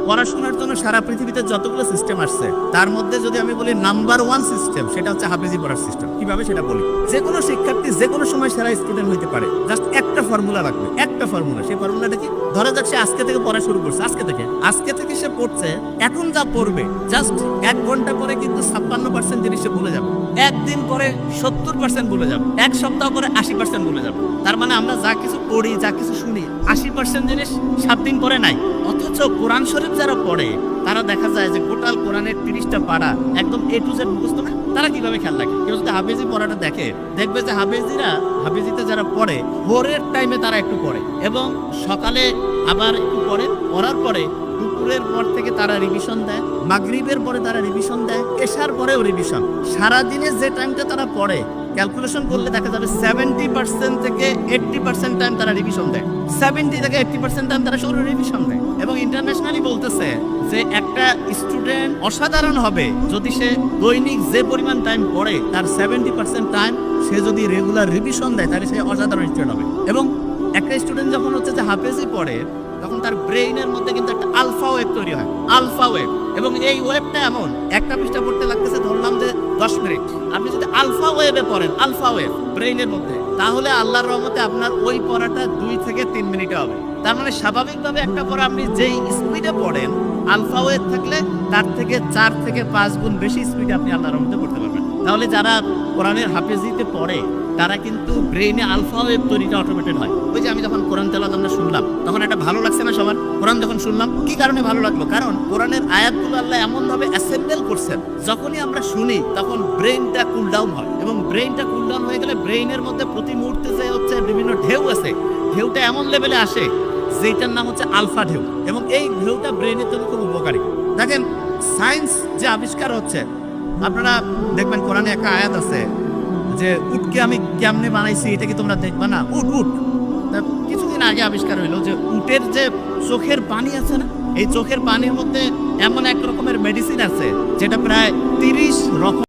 পড়াশোনার জন্য সারা পৃথিবীতে যতগুলো সিস্টেম আসছে তার মধ্যে যদি আমি বলি নাম্বার 1 সিস্টেম, সেটা হচ্ছে হাফেজি পড়ার সিস্টেম। কিভাবে সেটা বলি, যে কোনো শিক্ষার্থী যে কোনো সময় সেরা স্টুডেন্ট হইতে পারে। জাস্ট একটা ফর্মুলা রাখবে, একটা ফর্মুলা। সেই ফর্মুলাটা কি? ধরা যাক সে আজকে থেকে পড়া শুরু করছে, আজকে থেকে সে পড়ছে। এখন যা পড়বে জাস্ট 1 ঘন্টা পরে কিন্তু 56% জিনিস সে ভুলে যাবে, একদিন পরে 70% ভুলে যাবে, এক সপ্তাহ পরে 80% ভুলে যাবে। তার মানে আমরা যা কিছু পড়ি, যা কিছু শুনি, 80% জিনিস 7 দিন পরে নাই। অথচ কোরআন শরীফ যারা পড়ে তারা দেখা যায় যে গোটাল কোরআনের 30টা পারা একদম A to Z মুখস্থ না। তারা কিভাবে খেয়াল রাখে? কেউ যদি হাফেজি পড়াটা দেখে, দেখবে যে হাফেজিতে যারা পড়ে ভোরের টাইমে তারা একটু পড়ে এবং সকালে আবার একটু পড়ে, পড়ার পরে দুপুরের পর থেকে তারা রিভিশন দেয়, মাগরিবের পরে তারা রিভিশন দেয়, এশার পরেও রিভিশন। সারাদিনে যে টাইমটা তারা পড়ে ক্যালকুলেশন করলে দেখা যাবে 70% থেকে 80% টাইম তারা রিভিশন দেয়, 70 থেকে 80% টাইম তারা শুধু রিভিশন দেয়। এবং ইন্টারন্যাশনালি বলতেছে যে একটা স্টুডেন্ট অসাধারণ হবে যদি সে দৈনিক যে পরিমাণ টাইম পড়ে তার 70% টাইম সে যদি রেগুলার রিভিশন দেয় তাহলে সে অসাধারণ স্টুডেন্ট হবে। এবং একটা স্টুডেন্ট যখন হচ্ছে যে হাফেজি পড়ে তখন তার ব্রেইনের মধ্যে কিন্তু একটা আলফা ওয়েভ তৈরি হয়, আলফা ওয়েভ। এবং এই ওয়েভটা এমন, একটা পৃষ্ঠা পড়তে লাগতেছে ধরলাম যে 10 মিনিট। আপনি যদি আলফা ওয়েভে পড়েন, আলফা ওয়েভ ব্রেইনের মধ্যে, তাহলে আল্লাহর রহমতে আপনার ওই পড়াটা 2 থেকে 3 মিনিটে হবে। তার মানে স্বাভাবিকভাবে একটা পড়া আপনি যেই স্পিডে পড়েন, আলফা ওয়েভ থাকলে তার থেকে 4 থেকে 5 গুণ বেশি স্পিডে আপনি আল্লাহর রহমতে পড়তে পারবেন। তাহলে যারা কোরআনের হাফেজিতে পড়ে তারা কিন্তু ব্রেইনে আলফা ওয়েভ তৈরিটা অটোমেটেড হয়। ওই যে আমি যখন কোরআন তেলাওয়াত আমরা শুনলাম তখন একটা ভালো লাগছে না সবার? কোরআন যখন শুনলাম কি কারণে ভালো লাগলো? কারণ কোরআনের আয়াতগুলো আল্লাহ এমন ভাবে অ্যাসেম্বল করছেন, যখনই আমরা শুনি তখন ব্রেইনটা কুল ডাউন হয়। এবং ব্রেইনটা কুল ডাউন হয়ে গেলে ব্রেইনের মধ্যে প্রতি মুহূর্তে যে হচ্ছে বিভিন্ন ঢেউ আছে, ঢেউটা এমন লেভেলে আসে যেটার নাম হচ্ছে আলফা ঢেউ। এবং এই ঢেউটা ব্রেইনের জন্য খুব উপকারী। দেখেন সায়েন্স যে আবিষ্কার হচ্ছে, আপনারা দেখবেন কোরআনে একটা আয়াত আছে যে উটকে আমি কেমনে বানাইছি, এটা কি তোমরা দেখবা না? উট কিছুদিন আগে আবিষ্কার হইলো যে উটের যে চোখের পানি আছে না, এই চোখের পানির মধ্যে এমন এক রকমের মেডিসিন আছে যেটা প্রায় 30 রকম